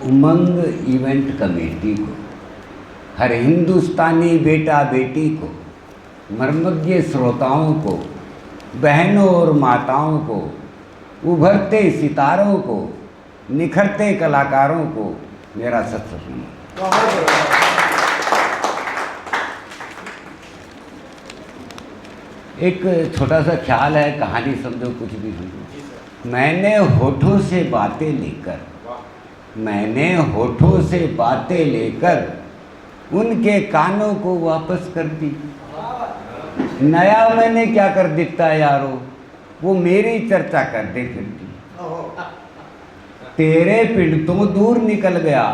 उमंग event committee को, हर हिंदुस्तानी बेटा बेटी को, मर्मज्ञ श्रोताओं को, बहनों और माताओं को, उभरते सितारों को, निखरते कलाकारों को मेरा सत नमन। एक छोटा सा ख्याल है, कहानी समझो कुछ भी समझो। मैंने होठों से बातें लेकर, मैंने होठों से बातें लेकर उनके कानों को वापस कर दी। नया मैंने क्या कर दिता यारो, वो मेरी चर्चा कर दे फिरती। तेरे पिंड तो दूर निकल गया,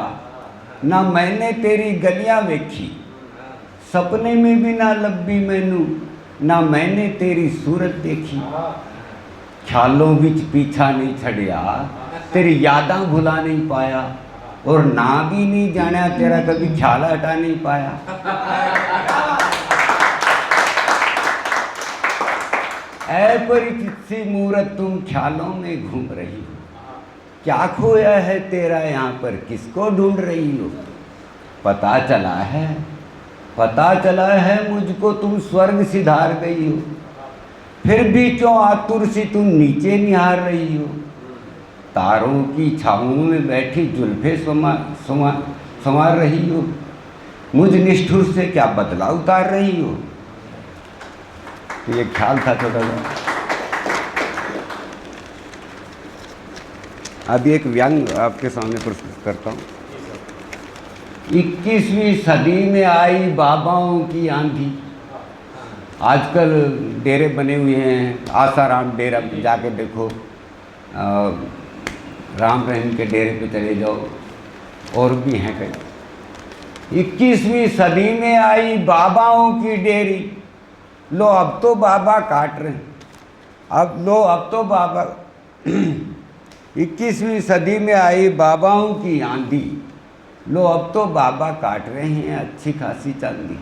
ना मैंने तेरी गलियां वेखी, सपने में भी ना लब्बी मैनू, ना मैंने तेरी सूरत देखी। ख्यालों विच पीछा नहीं छड़िया, तेरी यादां भुला नहीं पाया, और ना भी नहीं जाना तेरा कभी ख्याल हटा नहीं पाया। अपरिचित सी मूरत तुम ख्यालों में घूम रही हो, क्या खोया है तेरा यहाँ पर, किसको ढूंढ रही हो। पता चला है मुझको तुम स्वर्ग सिधार गई हो, फिर भी क्यों आतुर सी तुम नीचे निहार रही हो। तारों की छाओं में बैठी जुल्फे संवार रही हो, मुझ निष्ठुर से क्या बदला उतार रही हो। ये ख्याल था छोटा सा। अभी एक व्यंग आपके सामने प्रस्तुत करता हूँ। 21वीं सदी में आई बाबाओं की आंधी। आजकल डेरे बने हुए हैं, आसाराम डेरा पे जाके देखो, राम रहीम के डेरे पे चले जाओ, और भी हैं कई। 21वीं सदी में आई बाबाओं की डेरी, लो अब तो बाबा काट रहे हैं, अब तो बाबा 21वीं सदी में आई बाबाओं की आंधी, लो अब तो बाबा काट रहे हैं अच्छी खासी चांदी।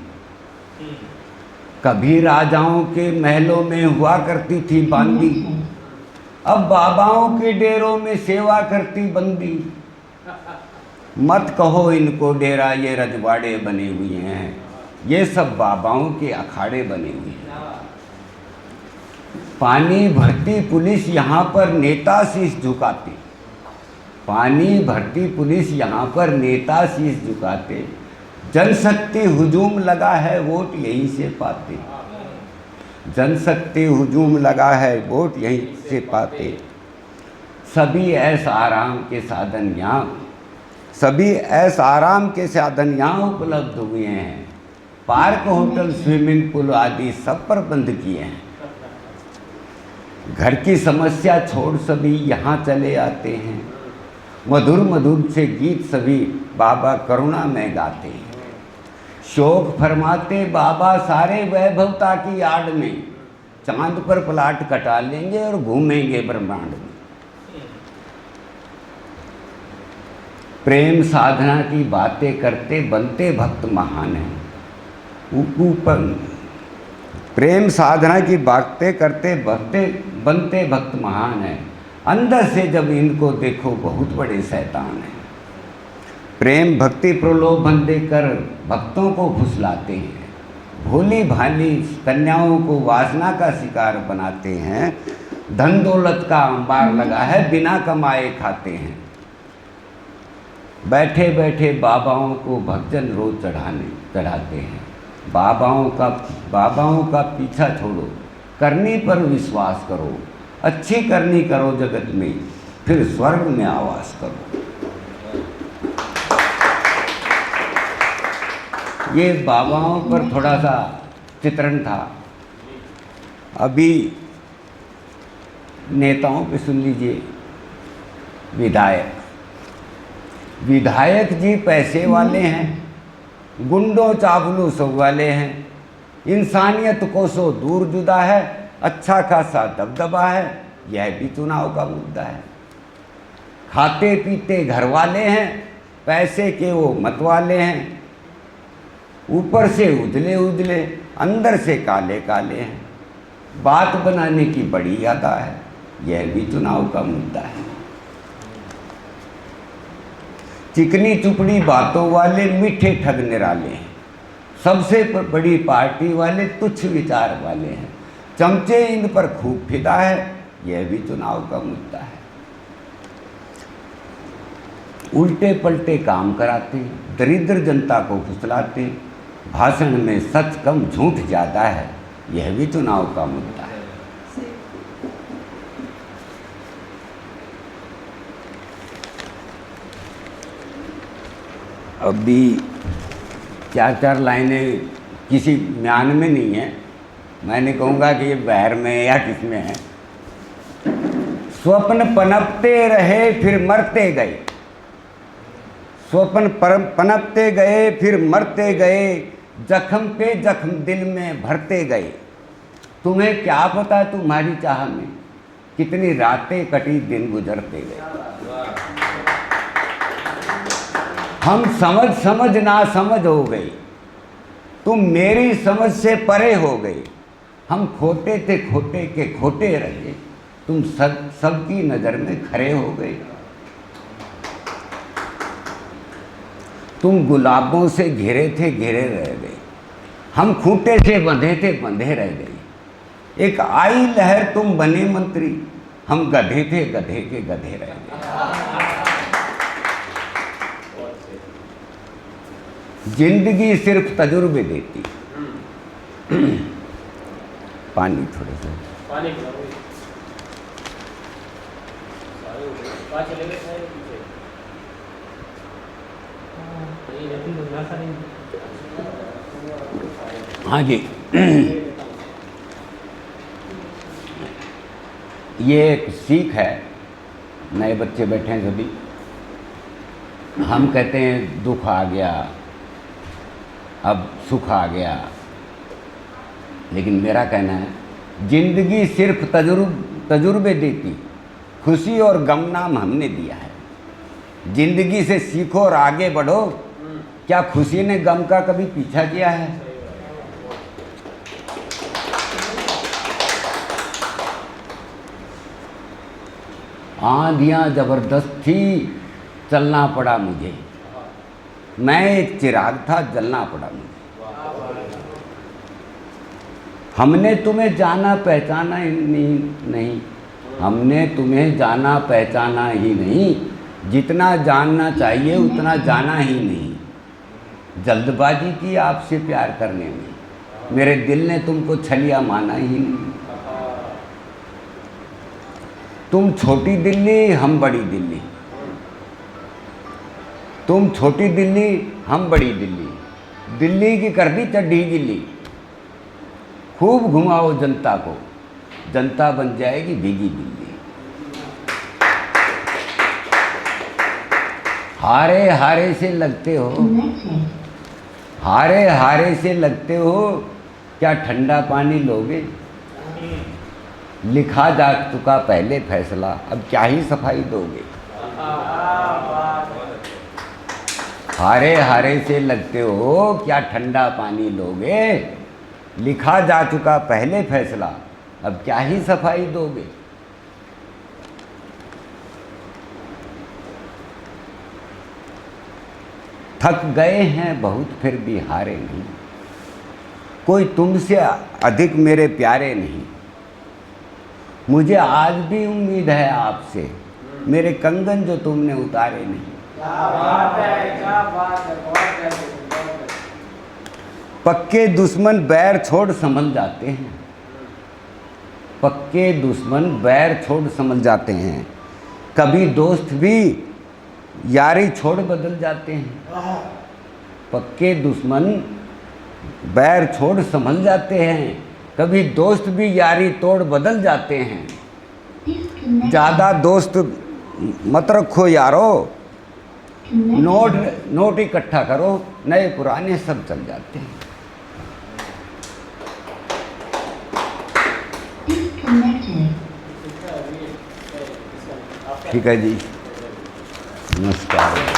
कभी राजाओं के महलों में हुआ करती थी बांदी, अब बाबाओं के डेरों में सेवा करती बंदी। मत कहो इनको डेरा, ये रजवाड़े बने हुए हैं, ये सब बाबाओं के अखाड़े बने हुए हैं। पानी भरती पुलिस यहाँ पर नेता शीश झुकाते, पानी भरती पुलिस यहाँ पर नेता शीश झुकाते। जनशक्ति हुजूम लगा है वोट यहीं से पाते, जनशक्ति हुजूम लगा है वोट यहीं से पाते। सभी ऐस आराम के साधन यहाँ, सभी ऐस आराम के साधन यहाँ उपलब्ध हुए हैं। पार्क, होटल, स्विमिंग पूल आदि सब प्रबंध किए हैं। घर की समस्या छोड़ सभी यहाँ चले आते हैं। मधुर मधुर से गीत सभी बाबा करुणा में गाते हैं। शोक फरमाते बाबा सारे वैभवता की आड़ में, चांद पर प्लाट कटा लेंगे और घूमेंगे ब्रह्मांड में। प्रेम साधना की बातें करते बनते भक्त महान हैं। ऊपर प्रेम साधना की बातें करते बनते भक्त महान है, अंदर से जब इनको देखो बहुत बड़े शैतान हैं। प्रेम भक्ति प्रलोभन देकर भक्तों को फुसलाते हैं, भोली भाली कन्याओं को वासना का शिकार बनाते हैं। धन दौलत का अंबार लगा है, बिना कमाए खाते हैं। बैठे बैठे बाबाओं को भक्तजन रोज चढ़ाते हैं। बाबाओं का पीछा छोड़ो, करनी पर विश्वास करो, अच्छी करनी करो जगत में, फिर स्वर्ग में आवास करो। ये बाबाओं पर थोड़ा सा चित्रण था। अभी नेताओं पे सुन लीजिए। विधायक जी पैसे वाले हैं, गुंडों चावलों सब वाले हैं। इंसानियत को सो दूर जुदा है, अच्छा खासा दबदबा है, यह भी चुनाव का मुद्दा है। खाते पीते घर वाले हैं, पैसे के वो मत वाले हैं। ऊपर से उजले उजले, अंदर से काले काले हैं। बात बनाने की बड़ी अदा है, यह भी चुनाव का मुद्दा है। चिकनी चुपड़ी बातों वाले मीठे ठग निराले हैं, सबसे बड़ी पार्टी वाले तुच्छ विचार वाले हैं, चमचे इन पर खूब फिदा है, यह भी चुनाव का मुद्दा है। उल्टे पलटे काम कराते, दरिद्र जनता को फुसलाते, भाषण में सच कम झूठ ज़्यादा है, यह भी चुनाव का मुद्दा है। अभी 4-4 लाइनें किसी म्यान में नहीं है, मैंने कहूँगा कि ये बहर में है या किस में है। स्वप्न पनपते रहे फिर मरते गए, स्वप्न पनपते गए फिर मरते गए, जख्म पे जख्म दिल में भरते गए। तुम्हें क्या पता तुम्हारी चाह में कितनी रातें कटी दिन गुजरते गए। हम समझ समझ ना समझ हो गए, तुम मेरी समझ से परे हो गए। हम खोटे थे खोटे के खोटे रहे, तुम सबकी नज़र में खरे हो गए। तुम गुलाबों से घिरे थे घिरे रह गए, हम खूंटे से बंधे थे बंधे रह गए। एक आई लहर तुम बने मंत्री, हम गधे थे गधे के गधे रह गए। जिंदगी सिर्फ तजुर्बे देती। पानी थोड़ा सा पानी हाँ जी। ये एक सीख है, नए बच्चे बैठे हैं सभी। हम कहते हैं दुख आ गया, अब सुख आ गया, लेकिन मेरा कहना है जिंदगी सिर्फ तजुर्बे देती, खुशी और गम नाम हमने दिया है। जिंदगी से सीखो और आगे बढ़ो, क्या खुशी ने गम का कभी पीछा किया है? आंधियां जबरदस्त थी, चलना पड़ा मुझे, मैं एक चिराग था, जलना पड़ा मुझे। हमने तुम्हें जाना पहचाना ही नहीं, हमने तुम्हें जाना पहचाना ही नहीं, जितना जानना चाहिए उतना जाना ही नहीं। जल्दबाजी की आपसे प्यार करने में, मेरे दिल ने तुमको छलिया माना ही नहीं। तुम छोटी दिल्ली हम बड़ी दिल्ली, तुम छोटी दिल्ली हम बड़ी दिल्ली, दिल्ली की कर दी चड्ढी गिल्ली। खूब घुमाओ जनता को, जनता बन जाएगी भीगी दिल्ली। हारे हारे से लगते हो, हारे हारे से लगते हो, क्या ठंडा पानी लोगे? लिखा जा चुका पहले फैसला, अब क्या ही सफाई दोगे? हारे हारे से लगते हो, क्या ठंडा पानी लोगे? लिखा जा चुका पहले फैसला, अब क्या ही सफाई दोगे? थक गए हैं बहुत फिर भी हारे नहीं, कोई तुमसे अधिक मेरे प्यारे नहीं। मुझे आज भी उम्मीद है आपसे, मेरे कंगन जो तुमने उतारे नहीं। क्या बात है, क्या बात है, बहुत है। पक्के दुश्मन बैर छोड़ संभल जाते हैं, पक्के दुश्मन बैर छोड़ संभल जाते हैं, कभी दोस्त भी यारी छोड़ बदल जाते हैं। पक्के दुश्मन बैर छोड़ संभल जाते हैं, कभी दोस्त भी यारी तोड़ बदल जाते हैं। ज़्यादा दोस्त मत रखो यारो, नोट इकट्ठा करो, नए पुराने सब चल जाते हैं। ठीक है जी, नमस्कार।